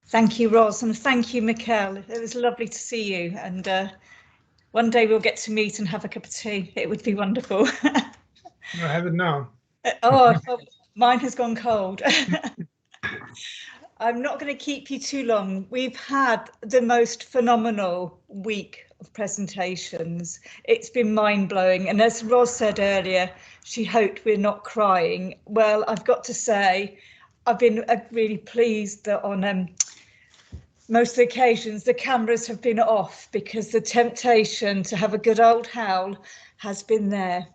Thank you, Ros, and thank you, Mikkel. It was lovely to see you, and one day we'll get to meet and have a cup of tea. It would be wonderful. I have it now. Oh, mine has gone cold. I'm not going to keep you too long. We've had the most phenomenal week of presentations. It's been mind-blowing, and as Ros said earlier, she hoped we're not crying. Well, I've got to say, I've been really pleased that on most of the occasions the cameras have been off, because the temptation to have a good old howl has been there.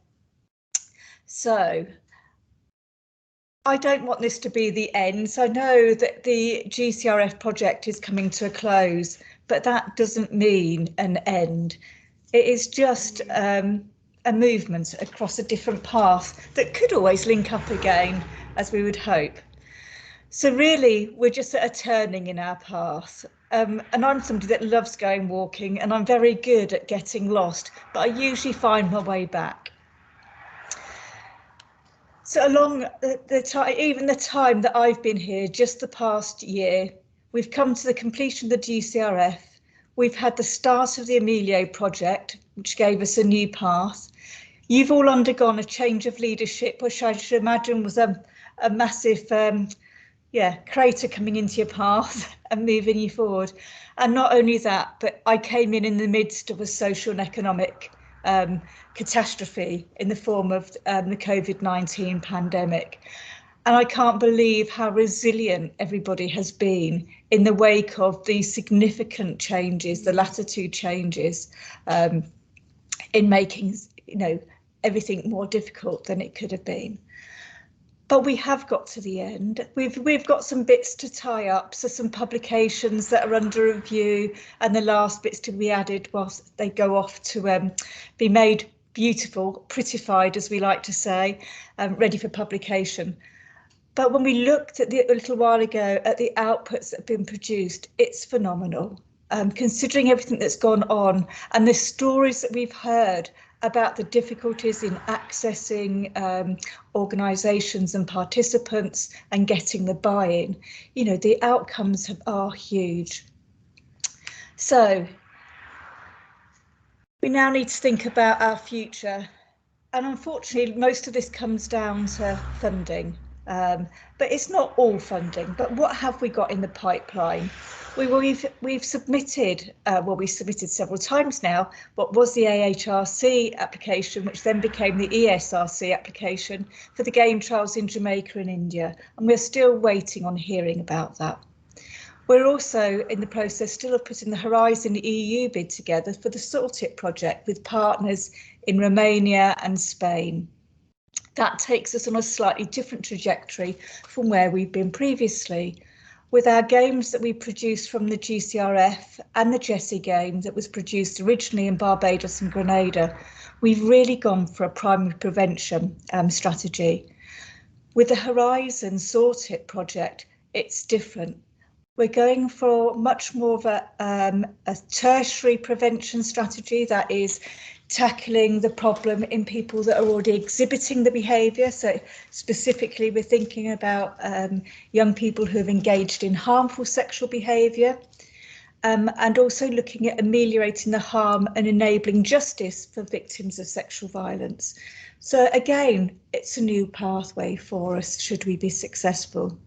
So I don't want this to be the end. So I know that the GCRF project is coming to a close, but that doesn't mean an end. It is just a movement across a different path that could always link up again, as we would hope. So really, we're just at a turning in our path. And I'm somebody that loves going walking, and I'm very good at getting lost, but I usually find my way back. So along the time, even the time that I've been here, just the past year, we've come to the completion of the GCRF. We've had the start of the Emilio project, which gave us a new path. You've all undergone a change of leadership, which I should imagine was a massive crater coming into your path and moving you forward. And not only that, but I came in the midst of a social and economic catastrophe in the form of the COVID-19 pandemic. And I can't believe how resilient everybody has been in the wake of these significant changes, the latter two changes, in making, everything more difficult than it could have been. But we have got to the end. We've got some bits to tie up, so some publications that are under review, and the last bits to be added whilst they go off to be made beautiful, prettified, as we like to say, ready for publication. But when we looked at a little while ago at the outputs that have been produced, it's phenomenal. Considering everything that's gone on and the stories that we've heard about the difficulties in accessing organisations and participants and getting the buy-in, the outcomes are huge. So we now need to think about our future. And unfortunately, most of this comes down to funding. But it's not all funding. But what have we got in the pipeline? We've submitted, we submitted several times now, what was the AHRC application, which then became the ESRC application for the game trials in Jamaica and India. And we're still waiting on hearing about that. We're also in the process still of putting the Horizon EU bid together for the Saltip project with partners in Romania and Spain. That takes us on a slightly different trajectory from where we've been previously. With our games that we produced from the GCRF and the Jessie game that was produced originally in Barbados and Grenada, we've really gone for a primary prevention strategy. With the Horizon Saltip project, it's different. We're going for much more of a tertiary prevention strategy, that is tackling the problem in people that are already exhibiting the behaviour. So specifically, we're thinking about young people who have engaged in harmful sexual behaviour, and also looking at ameliorating the harm and enabling justice for victims of sexual violence. So again, it's a new pathway for us should we be successful.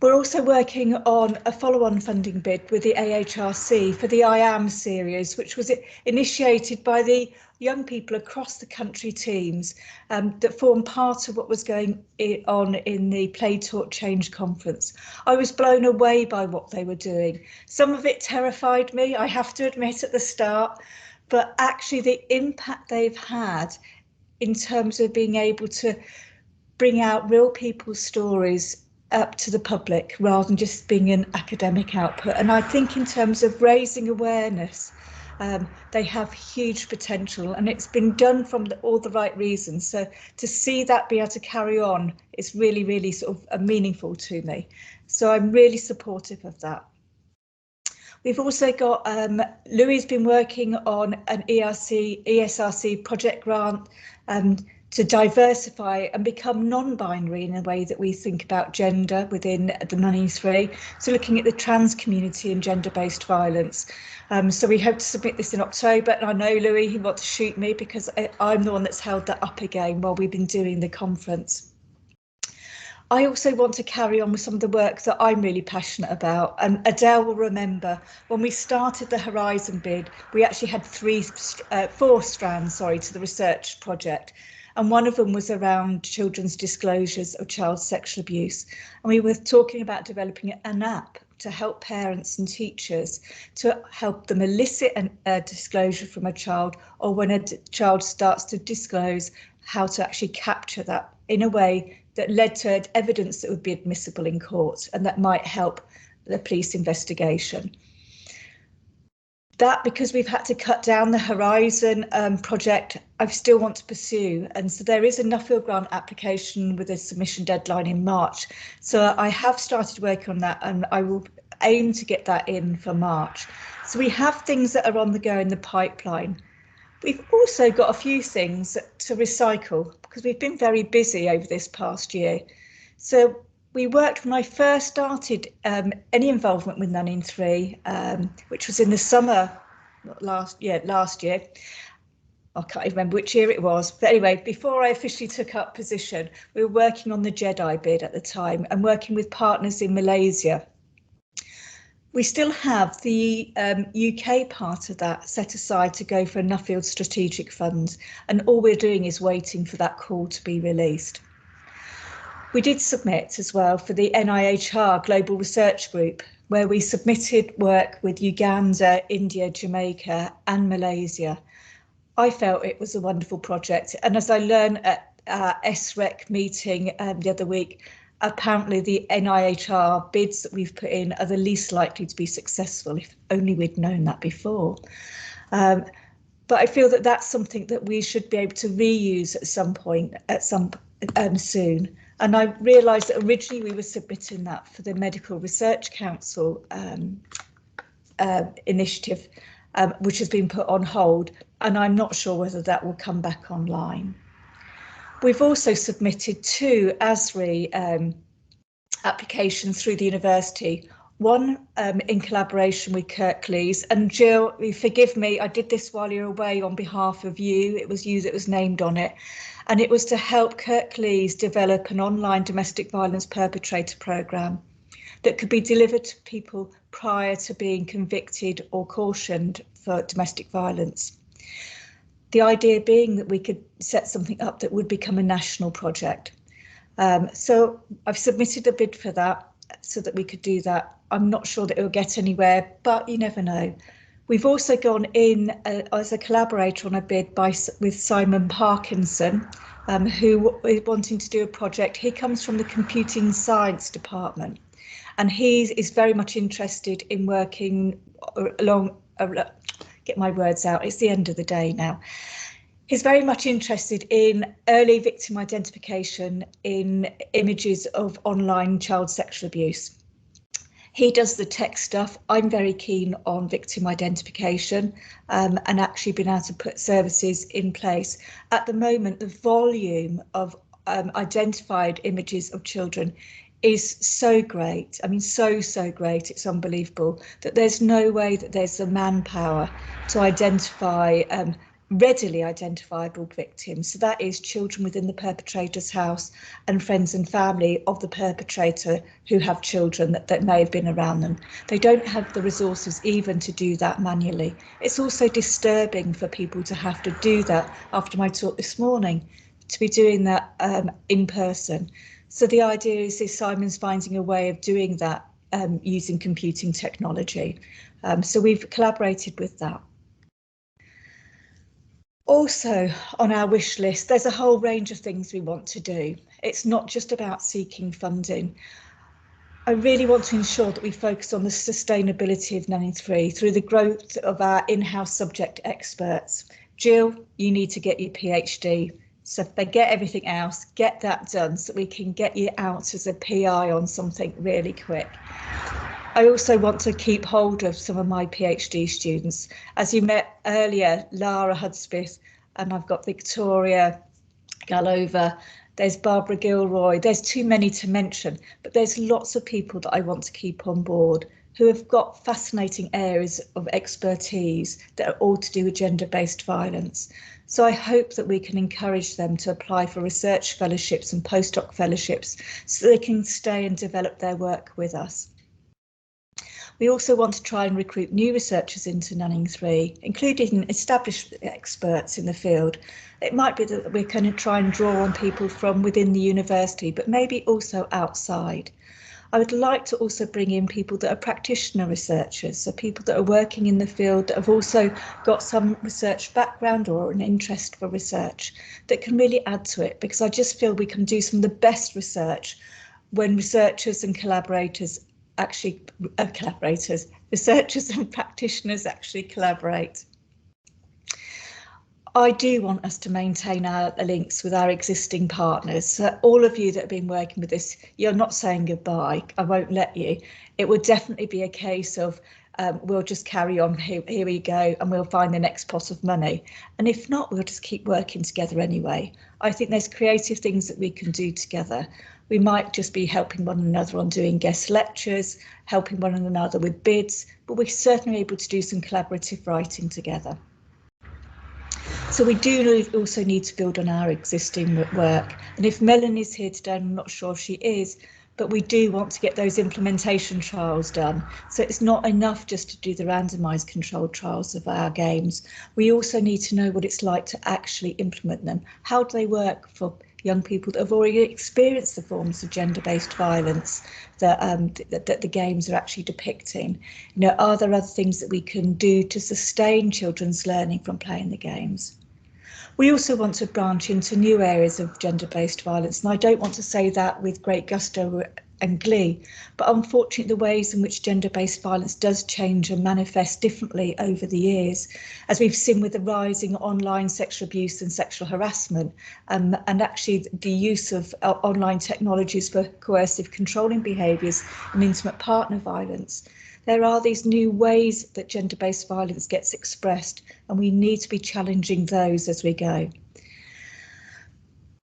We're also working on a follow-on funding bid with the AHRC for the I Am series, which was initiated by the young people across the country teams that form part of what was going on in the Play Talk Change conference. I was blown away by what they were doing. Some of it terrified me, I have to admit, at the start, but actually the impact they've had in terms of being able to bring out real people's stories up to the public rather than just being an academic output. And I think in terms of raising awareness, they have huge potential, and it's been done from all the right reasons. So to see that be able to carry on is really, really sort of meaningful to me. So I'm really supportive of that. We've also got Louis been working on an ESRC project grant to diversify and become non-binary in a way that we think about gender within the Ni3. So looking at the trans community and gender-based violence. So we hope to submit this in October, and I know Louis, he wants to shoot me because I'm the one that's held that up again while we've been doing the conference. I also want to carry on with some of the work that I'm really passionate about, and Adele will remember when we started the Horizon bid, we actually had four strands, to the research project, and one of them was around children's disclosures of child sexual abuse, and we were talking about developing an app to help parents and teachers to help them elicit a disclosure from a child, or when a child starts to disclose, how to actually capture that in a way that led to evidence that would be admissible in court and that might help the police investigation. That, because we've had to cut down the Horizon project, I still want to pursue. And so there is a Nuffield grant application with a submission deadline in March. So I have started working on that, and I will aim to get that in for March. So we have things that are on the go in the pipeline. We've also got a few things to recycle because we've been very busy over this past year. So we worked when I first started any involvement with Ni3, which was in the summer last year. I can't even remember which year it was, but anyway, before I officially took up position, we were working on the JEDI bid at the time and working with partners in Malaysia. We still have the UK part of that set aside to go for a Nuffield strategic fund, and all we're doing is waiting for that call to be released. We did submit as well for the NIHR Global Research Group, where we submitted work with Uganda, India, Jamaica and Malaysia. I felt it was a wonderful project, and as I learned at our SREC meeting the other week, apparently the NIHR bids that we've put in are the least likely to be successful, if only we'd known that before. But I feel that that's something that we should be able to reuse at some point, soon. And I realised that originally we were submitting that for the Medical Research Council initiative, which has been put on hold, and I'm not sure whether that will come back online. We've also submitted two ASRI applications through the university, one in collaboration with Kirklees. And Jill, forgive me, I did this while you were away on behalf of you. It was you that was named on it. And it was to help Kirklees develop an online domestic violence perpetrator programme that could be delivered to people prior to being convicted or cautioned for domestic violence. The idea being that we could set something up that would become a national project. So I've submitted a bid for that so that we could do that. I'm not sure that it will get anywhere, but you never know. We've also gone in as a collaborator on a bid with Simon Parkinson, who is wanting to do a project. He comes from the computing science department, and he is very much interested in working along, get my words out, it's the end of the day now. He's very much interested in early victim identification in images of online child sexual abuse. He does the tech stuff. I'm very keen on victim identification and actually being able to put services in place. At the moment, the volume of identified images of children is so great. I mean, so great. It's unbelievable that there's no way that there's the manpower to identify readily identifiable victims. So that is children within the perpetrator's house and friends and family of the perpetrator who have children that may have been around them. They don't have the resources even to do that manually. It's also disturbing for people to have to do that after my talk this morning, to be doing that in person. So the idea is Simon's finding a way of doing that using computing technology. So we've collaborated with that. Also on our wish list, there's a whole range of things we want to do. It's not just about seeking funding. I really want to ensure that we focus on the sustainability of Ni3 through the growth of our in-house subject experts. Jill, you need to get your PhD. So forget everything else, get that done so we can get you out as a PI on something really quick. I also want to keep hold of some of my PhD students. As you met earlier, Lara Hudspeth, and I've got Victoria Gullover, there's Barbara Gilroy, there's too many to mention, but there's lots of people that I want to keep on board who have got fascinating areas of expertise that are all to do with gender-based violence. So I hope that we can encourage them to apply for research fellowships and postdoc fellowships so they can stay and develop their work with us. We also want to try and recruit new researchers into Ni3, including established experts in the field. It might be that we're going to try and draw on people from within the university, but maybe also outside. I would like to also bring in people that are practitioner researchers, so people that are working in the field that have also got some research background or an interest for research that can really add to it, because I just feel we can do some of the best research when researchers and researchers and practitioners actually collaborate. I do want us to maintain our links with our existing partners. So all of you that have been working with this, you're not saying goodbye. I won't let you. It would definitely be a case of we'll just carry on, here we go, and we'll find the next pot of money. And if not, we'll just keep working together anyway. I think there's creative things that we can do together. We might just be helping one another on doing guest lectures, helping one another with bids, but we're certainly able to do some collaborative writing together. So we do also need to build on our existing work. And if Melanie's here today, I'm not sure if she is, but we do want to get those implementation trials done. So it's not enough just to do the randomised controlled trials of our games. We also need to know what it's like to actually implement them. How do they work for young people that have already experienced the forms of gender-based violence that the games are actually depicting? You know, are there other things that we can do to sustain children's learning from playing the games? We also want to branch into new areas of gender-based violence, and I don't want to say that with great gusto and glee, but unfortunately the ways in which gender-based violence does change and manifest differently over the years, as we've seen with the rising online sexual abuse and sexual harassment, and actually the use of online technologies for coercive controlling behaviours and intimate partner violence. There are these new ways that gender-based violence gets expressed, and we need to be challenging those as we go.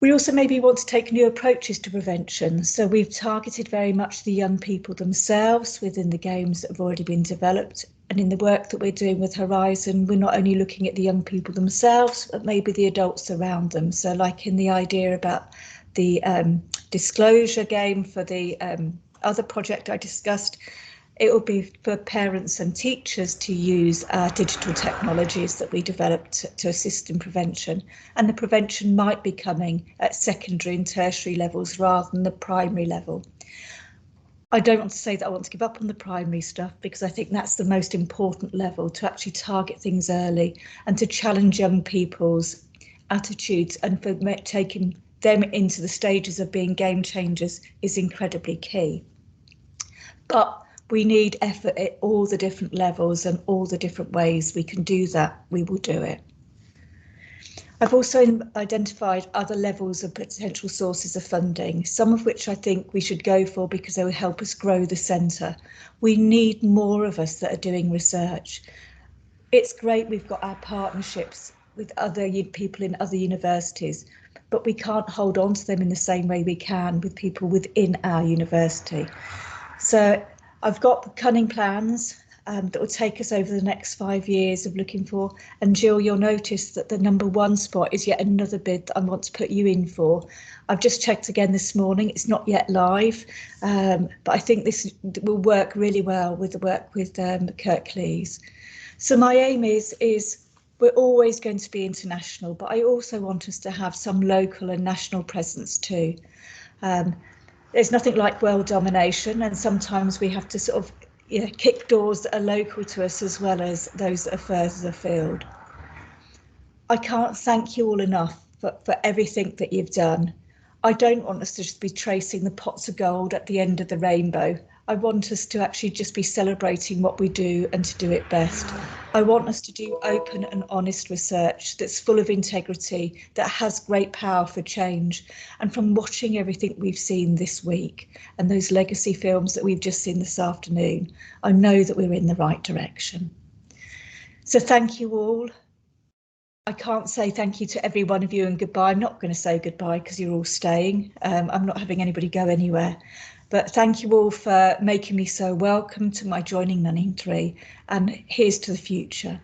We also maybe want to take new approaches to prevention. So we've targeted very much the young people themselves within the games that have already been developed. And in the work that we're doing with Horizon, we're not only looking at the young people themselves, but maybe the adults around them. So like in the idea about the disclosure game for the other project I discussed, it will be for parents and teachers to use digital technologies that we developed to assist in prevention. And the prevention might be coming at secondary and tertiary levels rather than the primary level. I don't want to say that I want to give up on the primary stuff, because I think that's the most important level, to actually target things early and to challenge young people's attitudes, and for taking them into the stages of being game changers is incredibly key. But we need effort at all the different levels and all the different ways we can do that. We will do it. I've also identified other levels of potential sources of funding, some of which I think we should go for because they will help us grow the centre. We need more of us that are doing research. It's great we've got our partnerships with other people in other universities, but we can't hold on to them in the same way we can with people within our university. So I've got cunning plans that will take us over the next 5 years of looking for. And Jill, you'll notice that the #1 spot is yet another bid that I want to put you in for. I've just checked again this morning. It's not yet live, but I think this will work really well with the work with Kirklees. So my aim is we're always going to be international, but I also want us to have some local and national presence too. There's nothing like world domination, and sometimes we have to sort of kick doors that are local to us as well as those that are further afield. I can't thank you all enough for everything that you've done. I don't want us to just be tracing the pots of gold at the end of the rainbow. I want us to actually just be celebrating what we do and to do it best. I want us to do open and honest research that's full of integrity, that has great power for change. And from watching everything we've seen this week and those legacy films that we've just seen this afternoon, I know that we're in the right direction. So thank you all. I can't say thank you to every one of you and goodbye. I'm not going to say goodbye because you're all staying. I'm not having anybody go anywhere. But thank you all for making me so welcome to my joining Ni3, and here's to the future.